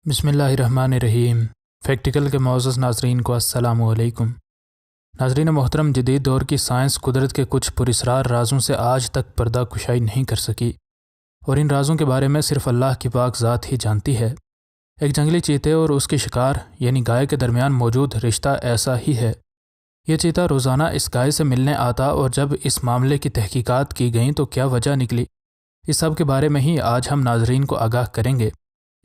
बिस्मिल्लाहिर्रहमानिर्रहीम। फैक्टिकल के मोअज़्ज़ज़ नाज़रीन को अस्सलामु अलैकुम। नाज़रीन मोहतरम, जदीद दौर की साइंस कुदरत के कुछ पुरस्रार राज़ों से आज तक पर्दा कुशाई नहीं कर सकी, और इन राज़ों के बारे में सिर्फ़ अल्लाह की पाक ज़ात ही जानती है। एक जंगली चीते और उसके शिकार यानी गाय के दरमियान मौजूद रिश्ता ऐसा ही है। यह चीता रोज़ाना इस गाय से मिलने आता, और जब इस मामले की तहकीकात की गई तो क्या वजह निकली, इस सब के बारे में ही आज हम नाज़रीन को आगाह करेंगे।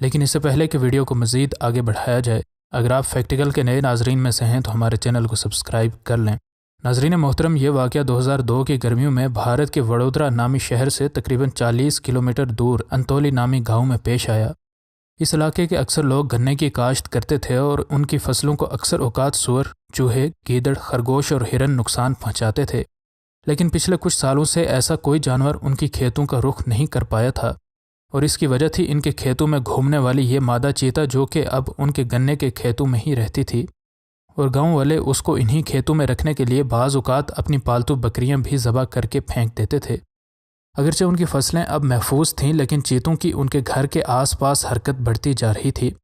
लेकिन इससे पहले कि वीडियो को मज़ीद आगे बढ़ाया जाए, अगर आप फैक्टिकल के नए नाज़रीन में से हैं तो हमारे चैनल को सब्सक्राइब कर लें। नाज़रीन मोहतरम, ये वाक़या 2002 की गर्मियों में भारत के वडोदरा नामी शहर से तकरीबन 40 किलोमीटर दूर अंतोली नामी गांव में पेश आया। इस इलाके के अक्सर लोग गन्ने की काश्त करते थे, और उनकी फसलों को अक्सर औकात सूअर, चूहे, गीदड़, खरगोश और हिरन नुकसान पहुँचाते थे। लेकिन पिछले कुछ सालों से ऐसा कोई जानवर उनकी खेतों का रुख नहीं कर पाया था, और इसकी वजह थी इनके खेतों में घूमने वाली ये मादा चीता, जो कि अब उनके गन्ने के खेतों में ही रहती थी। और गांव वाले उसको इन्हीं खेतों में रखने के लिए बाज़ औक़ात अपनी पालतू बकरियां भी ज़बह करके फेंक देते थे। अगरचे उनकी फसलें अब महफूज थीं, लेकिन चीतों की उनके घर के आसपास हरकत बढ़ती जा रही थी,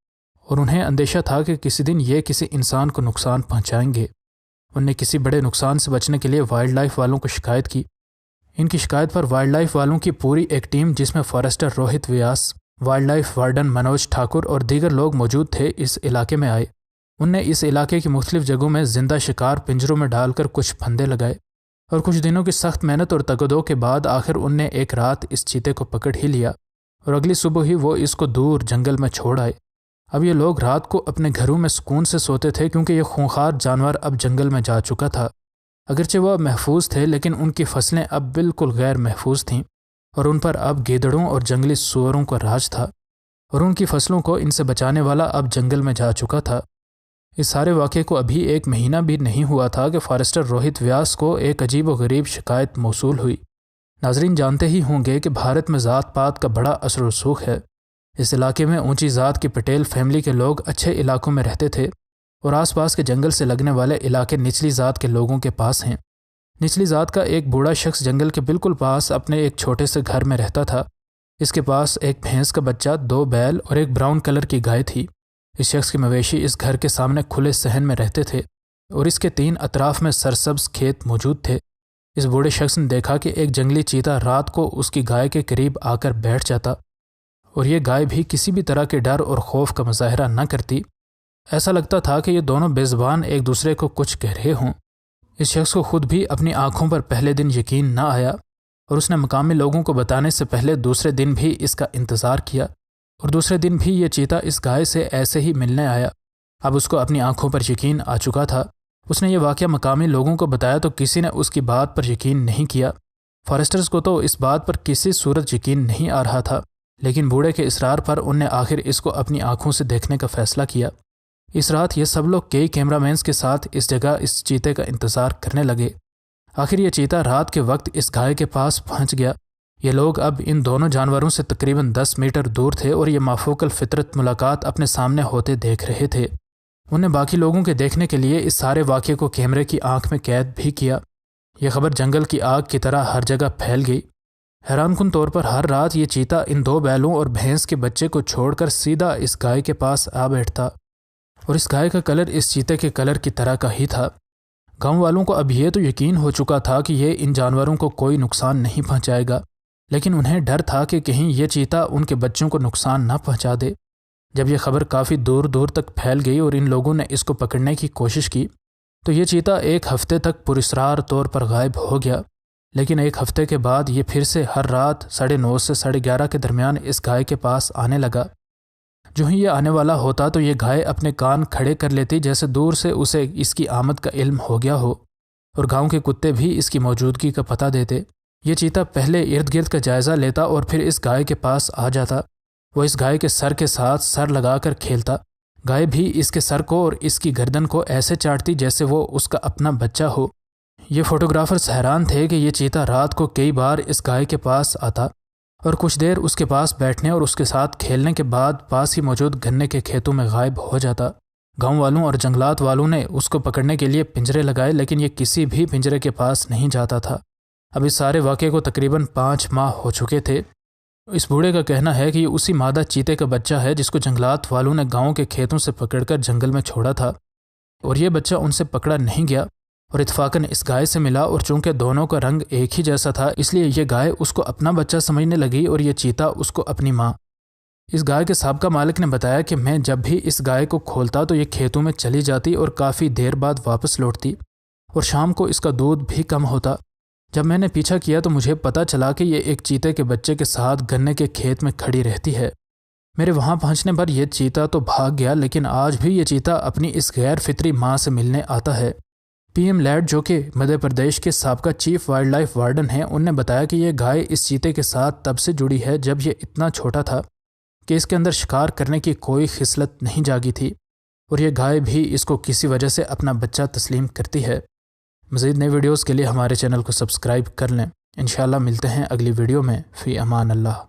और उन्हें अंदेशा था कि किसी दिन ये किसी इंसान को नुकसान पहुँचाएंगे। उनने किसी बड़े नुकसान से बचने के लिए वाइल्ड लाइफ वालों को शिकायत की। इनकी शिकायत पर वाइल्ड लाइफ वालों की पूरी एक टीम, जिसमें forester Rohit Vyas, wildlife warden Manoj Thakur और दीगर लोग मौजूद थे, इस इलाके में आए। उनने इस इलाके की मुख्तलिफ जगहों में जिंदा शिकार पिंजरों में डालकर कुछ फंदे लगाए, और कुछ दिनों की सख्त मेहनत और तगदो के बाद आखिर उनने एक रात इस चीते को पकड़ ही लिया, और अगली सुबह ही वो इसको दूर जंगल में छोड़ आए। अब ये लोग रात को अपने घरों में सुकून से सोते थे, क्योंकि ये खूंखार जानवर अब जंगल में जा चुका था। अगरचे वह महफूज थे, लेकिन उनकी फसलें अब बिल्कुल गैर महफूज थीं, और उन पर अब गीदड़ों और जंगली सूअरों का राज था, और उनकी फसलों को इनसे बचाने वाला अब जंगल में जा चुका था। इस सारे वाक़े को अभी एक महीना भी नहीं हुआ था कि फॉरेस्टर रोहित व्यास को एक अजीब व गरीब शिकायत मौसूल हुई। नाजरीन जानते ही होंगे कि भारत में ज़ात पात का बड़ा असर रसूख है। इस इलाके में ऊंची ज़ात की पटेल फैमिली के लोग अच्छे इलाकों में रहते थे, और आसपास के जंगल से लगने वाले इलाके निचली ज़ात के लोगों के पास हैं। निचली ज़ात का एक बूढ़ा शख्स जंगल के बिल्कुल पास अपने एक छोटे से घर में रहता था। इसके पास एक भैंस का बच्चा, 2 बैल और एक ब्राउन कलर की गाय थी। इस शख्स के मवेशी इस घर के सामने खुले सहन में रहते थे, और इसके 3 अतराफ में सरसब्ज खेत मौजूद थे। इस बूढ़े शख्स ने देखा कि एक जंगली चीता रात को उसकी गाय के करीब आकर बैठ जाता, और ये गाय भी किसी भी तरह के डर और खौफ का मुजाहरा न करती। ऐसा लगता था कि ये दोनों बेज़बान एक दूसरे को कुछ कह रहे हों। इस शख्स को खुद भी अपनी आंखों पर पहले दिन यकीन न आया, और उसने मकामी लोगों को बताने से पहले दूसरे दिन भी इसका इंतज़ार किया, और दूसरे दिन भी ये चीता इस गाय से ऐसे ही मिलने आया। अब उसको अपनी आंखों पर यकीन आ चुका था। उसने ये वाक़या मकामी लोगों को बताया तो किसी ने उसकी बात पर यकीन नहीं किया। फॉरेस्टर्स को तो इस बात पर किसी सूरत यकीन नहीं आ रहा था, लेकिन बूढ़े के इसरार पर उनने आखिर इसको अपनी आंखों से देखने का फ़ैसला किया। इस रात ये सब लोग कई कैमरामैन्स के साथ इस जगह इस चीते का इंतज़ार करने लगे। आखिर ये चीता रात के वक्त इस गाय के पास पहुंच गया। ये लोग अब इन दोनों जानवरों से तकरीबन 10 मीटर दूर थे, और ये माफूकल फितरत मुलाकात अपने सामने होते देख रहे थे। उन्हें बाकी लोगों के देखने के लिए इस सारे वाक़े को कैमरे की आंख में कैद भी किया। यह खबर जंगल की आग की तरह हर जगह फैल गई। हैरानकुन तौर पर हर रात ये चीता इन 2 बैलों और भैंस के बच्चे को छोड़कर सीधा इस गाय के पास आ बैठता, और इस गाय का कलर इस चीते के कलर की तरह का ही था। गांव वालों को अब ये तो यकीन हो चुका था कि ये इन जानवरों को कोई नुकसान नहीं पहुंचाएगा, लेकिन उन्हें डर था कि कहीं ये चीता उनके बच्चों को नुकसान न पहुंचा दे। जब यह खबर काफ़ी दूर दूर तक फैल गई और इन लोगों ने इसको पकड़ने की कोशिश की, तो ये चीता एक हफ्ते तक पुरस्रार तौर पर गायब हो गया। लेकिन एक हफ्ते के बाद ये फिर से हर रात 9:30 से 11:30 के दरमियान इस गाय के पास आने लगा। जो ही ये आने वाला होता तो ये गाय अपने कान खड़े कर लेती, जैसे दूर से उसे इसकी आमद का इल्म हो गया हो, और गांव के कुत्ते भी इसकी मौजूदगी का पता देते। ये चीता पहले इर्द गिर्द का जायज़ा लेता और फिर इस गाय के पास आ जाता। वो इस गाय के सर के साथ सर लगाकर खेलता। गाय भी इसके सर को और इसकी गर्दन को ऐसे चाटती जैसे वो उसका अपना बच्चा हो। ये फोटोग्राफर्स हैरान थे कि ये चीता रात को कई बार इस गाय के पास आता, और कुछ देर उसके पास बैठने और उसके साथ खेलने के बाद पास ही मौजूद गन्ने के खेतों में गायब हो जाता। गांव वालों और जंगलात वालों ने उसको पकड़ने के लिए पिंजरे लगाए, लेकिन ये किसी भी पिंजरे के पास नहीं जाता था। अब इस सारे वाक़े को तकरीबन 5 माह हो चुके थे। اس بوڑھے کا کہنا ہے کہ یہ اسی مادہ چیتے کا بچہ ہے جس کو جنگلات والوں نے گاؤں کے کھیتوں سے پکڑ کر جنگل میں چھوڑا تھا، اور یہ بچہ ان سے پکڑا نہیں گیا اور اتفاقاً اس گائے سے ملا، اور چونکہ دونوں کا رنگ ایک ہی جیسا تھا اس لیے یہ گائے اس کو اپنا بچہ سمجھنے لگی اور یہ چیتا اس کو اپنی ماں۔ اس گائے کے سابقہ مالک نے بتایا کہ میں جب بھی اس گائے کو کھولتا تو یہ کھیتوں میں چلی جاتی اور کافی دیر بعد واپس لوٹتی، اور شام کو اس کا دودھ بھی کم ہوتا۔ جب میں نے پیچھا کیا تو مجھے پتہ چلا کہ یہ ایک چیتے کے بچے کے ساتھ گنے کے کھیت میں کھڑی رہتی ہے۔ میرے وہاں پہنچنے پر یہ چیتا تو بھاگ گیا، لیکن آج بھی یہ چیتا اپنی اس غیر فطری ماں سے ملنے آتا ہے۔ پی ایم لیڈ جو کہ مدھیہ پردیش کے سابقہ چیف وائلڈ لائف وارڈن ہیں، ان نے بتایا کہ یہ گائے اس چیتے کے ساتھ تب سے جڑی ہے جب یہ اتنا چھوٹا تھا کہ اس کے اندر شکار کرنے کی کوئی خصلت نہیں جاگی تھی، اور یہ گائے بھی اس کو کسی وجہ سے اپنا بچہ تسلیم کرتی ہے۔ مزید نئے ویڈیوز کے لیے ہمارے چینل کو سبسکرائب کر لیں۔ انشاءاللہ ملتے ہیں اگلی ویڈیو میں۔ فی امان اللہ۔